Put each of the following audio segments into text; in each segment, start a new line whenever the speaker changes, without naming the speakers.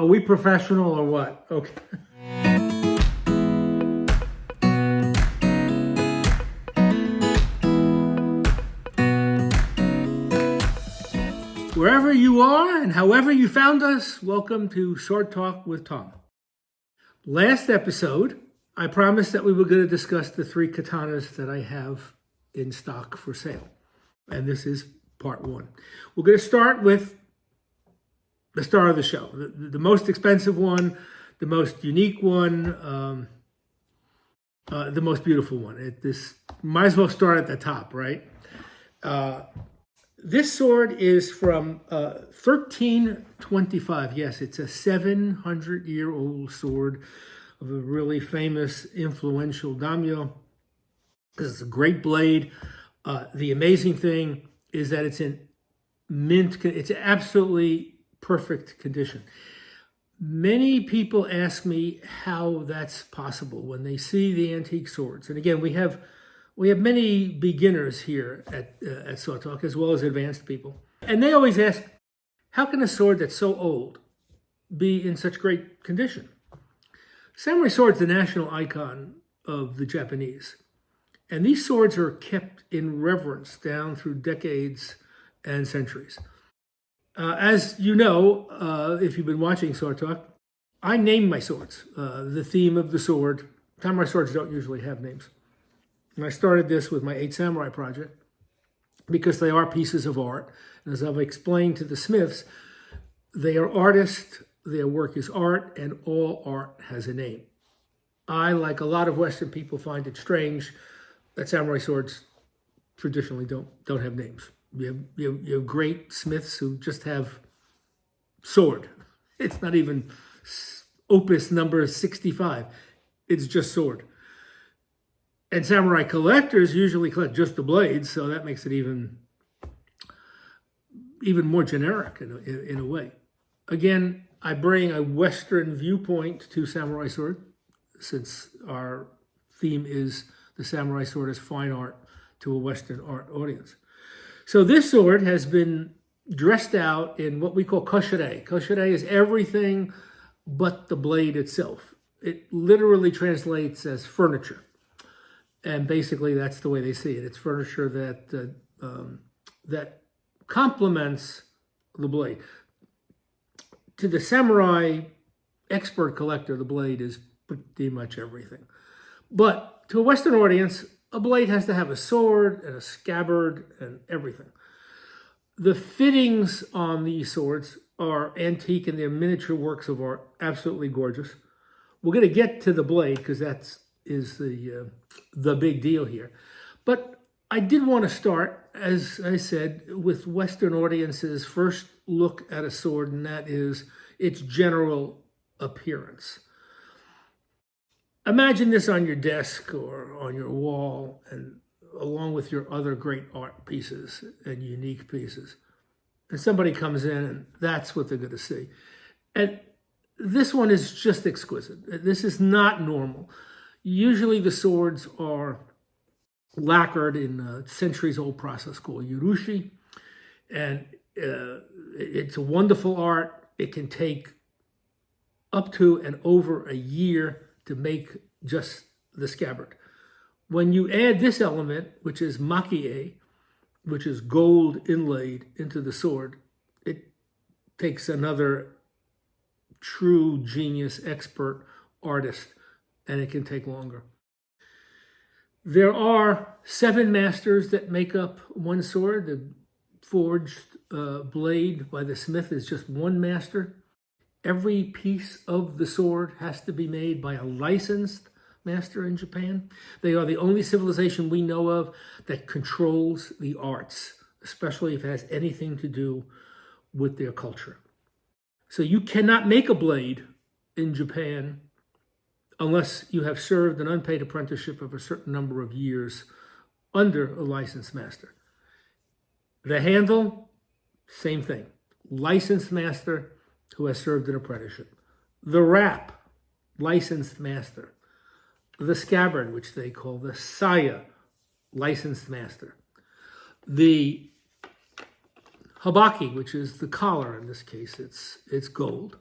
Are we professional or what? Okay. Wherever you are and however you found us, welcome to Short Talk with Taum. Last episode, I promised that we were going to discuss the 3 katanas that I have in stock for sale. And this is part 1. We're going to start with the star of the show, the most expensive one, the most unique one, the most beautiful one. This might as well start at the top, right? This sword is from 1325. Yes, it's a 700-year-old sword of a really famous, influential daimyo. This is a great blade. The amazing thing is that it's in mint. It's absolutely perfect condition. Many people ask me how that's possible when they see the antique swords. And again, we have many beginners here at Sword Talk, as well as advanced people. And they always ask, how can a sword that's so old be in such great condition? Samurai sword's the national icon of the Japanese. And these swords are kept in reverence down through decades and centuries. As you know, if you've been watching Sword Talk, I name my swords. The theme of the sword. Samurai swords don't usually have names. And I started this with my 8 Samurai project because they are pieces of art. And as I've explained to the smiths, they are artists, their work is art, and all art has a name. I, like a lot of Western people, find it strange that samurai swords traditionally don't have names. You have great smiths who just have sword. It's not even opus number 65. It's just sword. And samurai collectors usually collect just the blades, so that makes it even more generic in a way. Again, I bring a Western viewpoint to samurai sword, since our theme is the samurai sword as fine art to a Western art audience. So this sword has been dressed out in what we call koshere. Koshere is everything but the blade itself. It literally translates as furniture. And basically, that's the way they see it. It's furniture that complements the blade. To the samurai expert collector, the blade is pretty much everything. But to a Western audience, a blade has to have a sword and a scabbard and everything. The fittings on these swords are antique and they're miniature works of art, absolutely gorgeous. We're going to get to the blade because that is the big deal here. But I did want to start, as I said, with Western audiences' first look at a sword, and that is its general appearance. Imagine this on your desk or on your wall, and along with your other great art pieces and unique pieces. And somebody comes in, and that's what they're going to see. And this one is just exquisite. This is not normal. Usually the swords are lacquered in a centuries-old process called urushi. And it's a wonderful art. It can take up to and over a year to make just the scabbard. When you add this element, which is makie, which is gold inlaid into the sword, it takes another true genius, expert artist, and it can take longer. There are 7 masters that make up one sword. The forged blade by the smith is just one master. Every piece of the sword has to be made by a licensed master in Japan. They are the only civilization we know of that controls the arts, especially if it has anything to do with their culture. So you cannot make a blade in Japan unless you have served an unpaid apprenticeship of a certain number of years under a licensed master. The handle, same thing. Licensed master who has served an apprenticeship. The wrap, licensed master. The scabbard, which they call the saya, licensed master. The habaki, which is the collar in this case, it's gold.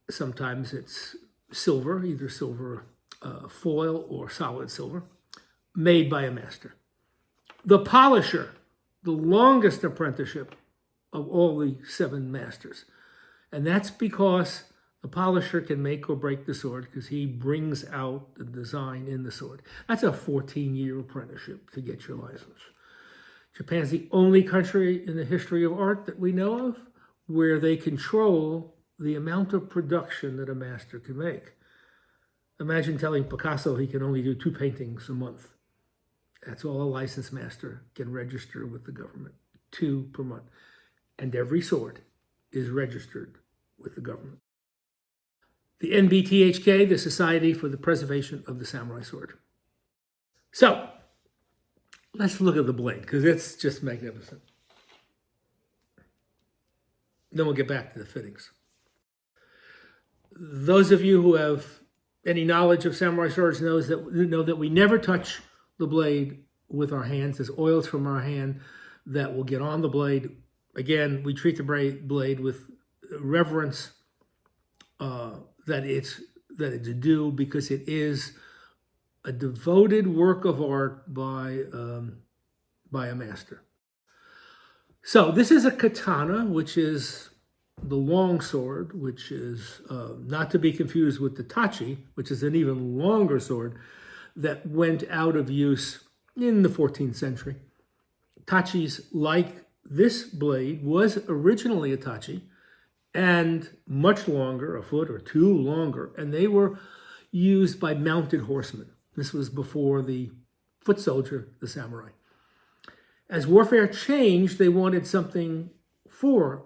Sometimes it's silver, either silver foil or solid silver, made by a master. The polisher, the longest apprenticeship of all the 7 masters. And that's because the polisher can make or break the sword because he brings out the design in the sword. That's a 14-year apprenticeship to get your license. Japan's the only country in the history of art that we know of where they control the amount of production that a master can make. Imagine telling Picasso he can only do 2 paintings a month. That's all a licensed master can register with the government, 2 per month. And every sword is registered with the government. The NBTHK, the Society for the Preservation of the Samurai Sword. So, let's look at the blade, because it's just magnificent. Then we'll get back to the fittings. Those of you who have any knowledge of samurai swords know that we never touch the blade with our hands. There's oils from our hand that will get on the blade. Again, we treat the blade with reverence that it's due, because it is a devoted work of art by a master. So this is a katana, which is the long sword, which is not to be confused with the tachi, which is an even longer sword that went out of use in the 14th century. Tachis, like this blade, was originally a tachi and much longer, a foot or 2 longer, and they were used by mounted horsemen. This was before the foot soldier, the samurai. As warfare changed, they wanted something for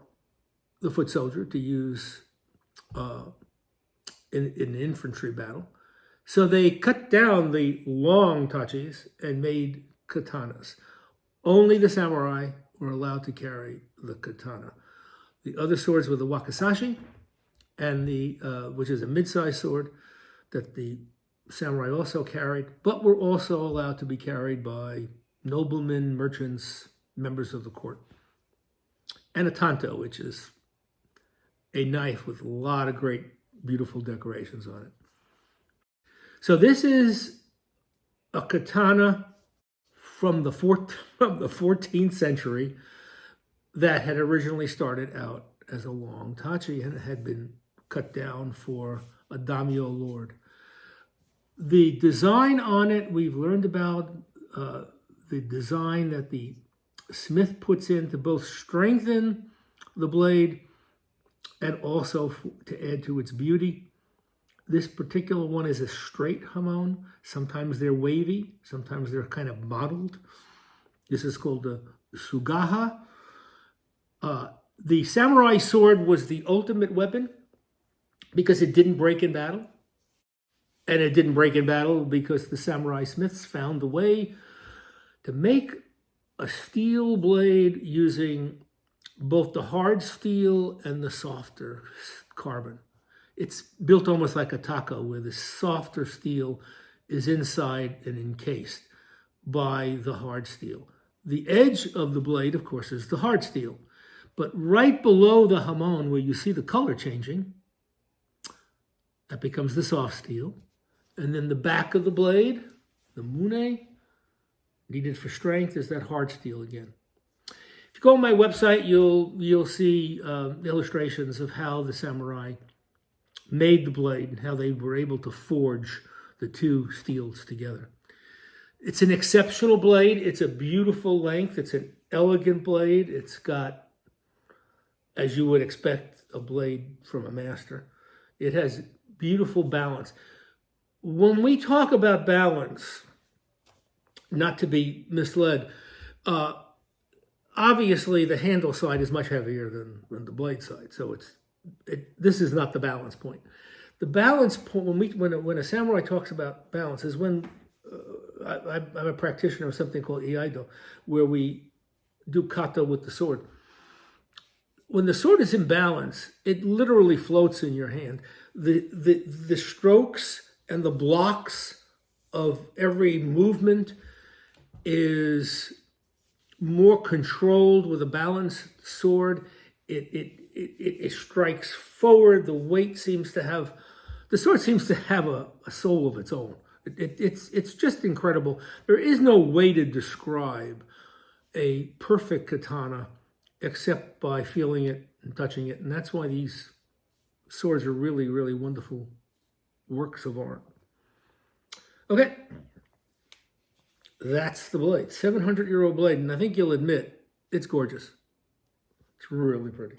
the foot soldier to use in an infantry battle. So they cut down the long tachis and made katanas. Only the samurai were allowed to carry the katana. The other swords were the wakizashi, and which is a mid-sized sword that the samurai also carried, but were also allowed to be carried by noblemen, merchants, members of the court. And a tanto, which is a knife with a lot of great, beautiful decorations on it. So this is a katana from the 14th century that had originally started out as a long tachi and had been cut down for a daimyo lord. The design on it, we've learned about the design that the smith puts in to both strengthen the blade and also to add to its beauty. This particular one is a straight hamon. Sometimes they're wavy, sometimes they're kind of mottled. This is called the sugaha. The samurai sword was the ultimate weapon because it didn't break in battle. And it didn't break in battle because the samurai smiths found a way to make a steel blade using both the hard steel and the softer carbon. It's built almost like a taco, where the softer steel is inside and encased by the hard steel. The edge of the blade, of course, is the hard steel. But right below the hamon, where you see the color changing, that becomes the soft steel. And then the back of the blade, the mune, needed for strength, is that hard steel again. If you go on my website, you'll see illustrations of how the samurai made the blade and how they were able to forge the 2 steels together. It's an exceptional blade. It's a beautiful length. It's an elegant blade. It's got, as you would expect, a blade from a master. It has beautiful balance. When we talk about balance, not to be misled, obviously the handle side is much heavier than the blade side. So this is not the balance point. The balance point, when a samurai talks about balance, is when I'm a practitioner of something called iaido, where we do kata with the sword. When the sword is in balance, it literally floats in your hand. The strokes and the blocks of every movement is more controlled with a balanced sword. it strikes forward. The sword seems to have a soul of its own. It's just incredible. There is no way to describe a perfect katana except by feeling it and touching it. And that's why these swords are really, really wonderful works of art. Okay, that's the blade, 700-year-old blade. And I think you'll admit it's gorgeous. It's really pretty.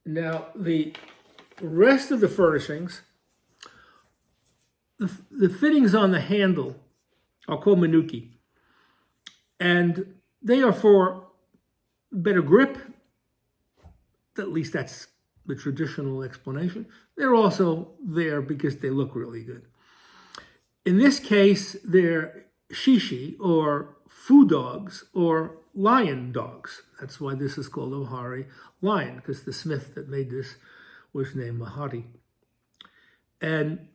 Now, the rest of the furnishings, the fittings on the handle are called manuki. And they are for better grip. At least that's the traditional explanation. They're also there because they look really good. In this case, they're shishi, or food dogs, or lion dogs. That's why this is called a Mihara lion, because the smith that made this was named Mihara. And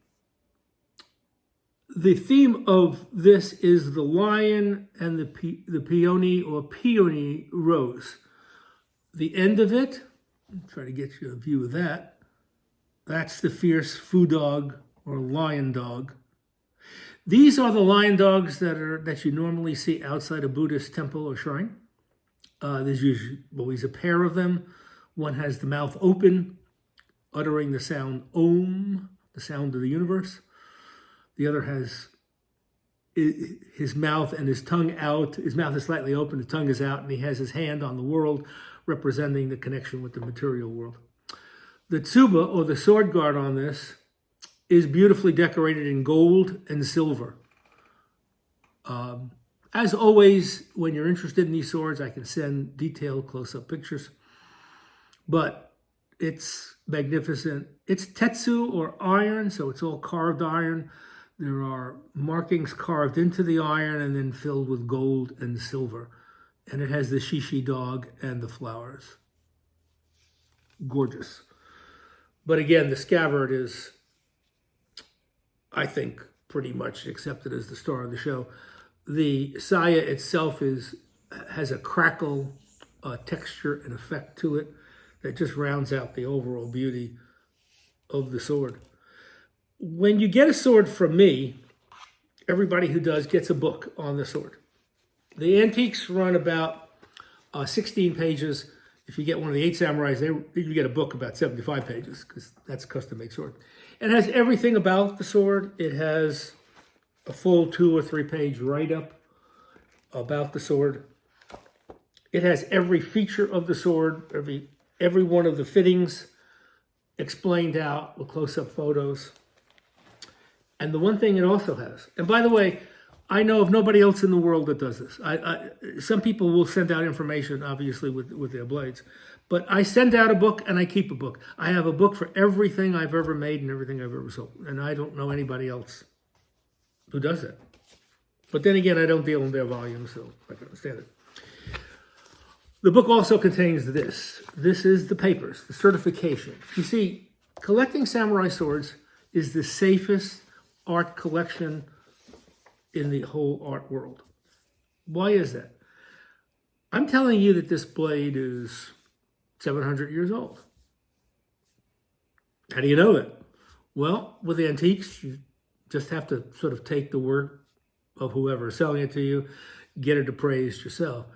the theme of this is the lion and the peony or peony rose. The end of it, I'll try to get you a view of that. That's the fierce food dog or lion dog. These are the lion dogs that you normally see outside a Buddhist temple or shrine. There's usually always a pair of them. One has the mouth open, uttering the sound Om, the sound of the universe. The other has his mouth and his tongue out. His mouth is slightly open, the tongue is out, and he has his hand on the world, representing the connection with the material world. The tsuba, or the sword guard on this, is beautifully decorated in gold and silver. As always, when you're interested in these swords, I can send detailed close-up pictures. But it's magnificent. It's tetsu, or iron, so it's all carved iron. There are markings carved into the iron and then filled with gold and silver. And it has the shishi dog and the flowers. Gorgeous. But again, the scabbard is, I think, pretty much accepted as the star of the show. The saya itself has a crackle, texture, and effect to it that just rounds out the overall beauty of the sword. When you get a sword from me, everybody who does gets a book on the sword. The antiques run about 16 pages. If you get one of the 8 samurais, you get a book about 75 pages, because that's a custom-made sword. It has everything about the sword. It has a full 2 or 3 page write-up about the sword. It has every feature of the sword, every one of the fittings explained out with close-up photos. And the one thing it also has, and by the way, I know of nobody else in the world that does this. Some people will send out information, obviously, with their blades. But I send out a book and I keep a book. I have a book for everything I've ever made and everything I've ever sold. And I don't know anybody else who does that. But then again, I don't deal in their volume, so I can understand it. The book also contains this. This is the papers, the certification. You see, collecting samurai swords is the safest art collection in the whole art world. Why is that? I'm telling you that this blade is 700 years old. How do you know that? Well, with antiques, you just have to sort of take the word of whoever is selling it to you, get it appraised yourself.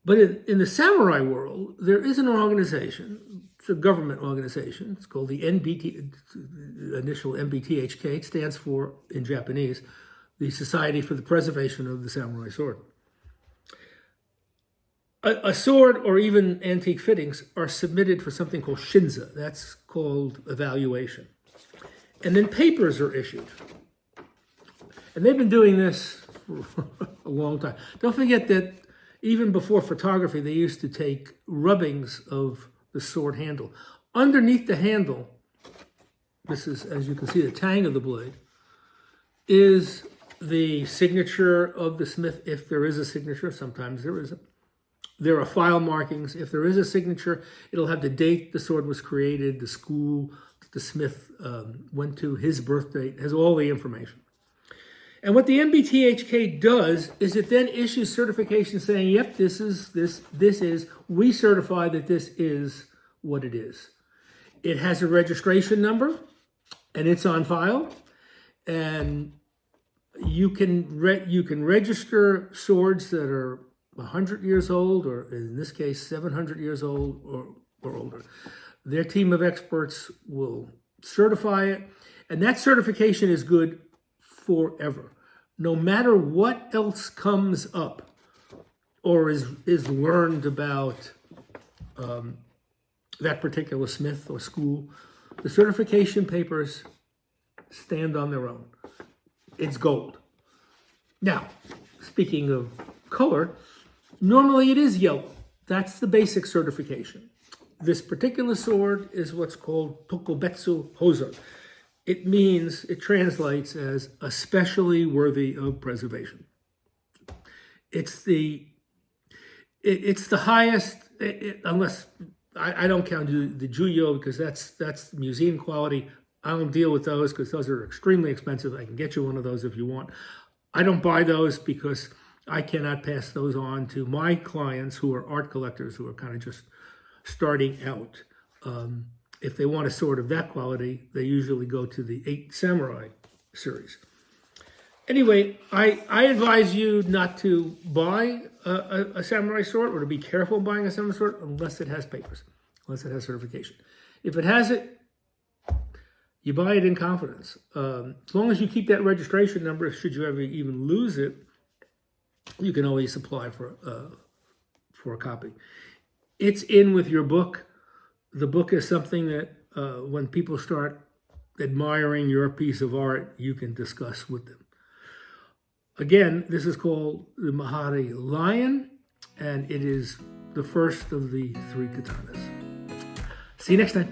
But in the samurai world, there is an organization, it's a government organization, it's called the initial NBTHK, it stands for, in Japanese, the Society for the Preservation of the Samurai Sword. A sword or even antique fittings are submitted for something called shinza. That's called evaluation. And then papers are issued. And they've been doing this for a long time. Don't forget that even before photography, they used to take rubbings of the sword handle. Underneath the handle, this is, as you can see, the tang of the blade, is the signature of the smith, if there is a signature. Sometimes there isn't. There are file markings. If there is a signature, it'll have the date the sword was created, the school that the smith went to, his birth date, has all the information. And what the NBTHK does is it then issues certification saying, yep, we certify that this is what it is. It has a registration number, and it's on file, and you can register swords that are 100 years old, or in this case 700 years old or older. Their team of experts will certify it, and that certification is good forever. No matter what else comes up or is learned about that particular smith or school, the certification papers stand on their own. It's gold. Now, speaking of color, normally it is yellow. That's the basic certification. This particular sword is what's called Tokubetsu Hozo. It translates as especially worthy of preservation. It's the highest, unless I don't count the Juyo, because that's museum quality. I don't deal with those because those are extremely expensive. I can get you one of those if you want. I don't buy those because I cannot pass those on to my clients who are art collectors who are kind of just starting out. If they want a sword of that quality, they usually go to the 8 Samurai series. Anyway, I advise you not to buy a samurai sword, or to be careful buying a samurai sword, unless it has papers, unless it has certification. If it has it, you buy it in confidence. As long as you keep that registration number, should you ever even lose it, you can always apply for a copy. It's in with your book. The book is something that when people start admiring your piece of art, you can discuss with them. Again, this is called the Mihara Lion, and it is the first of the 3 katanas. See you next time.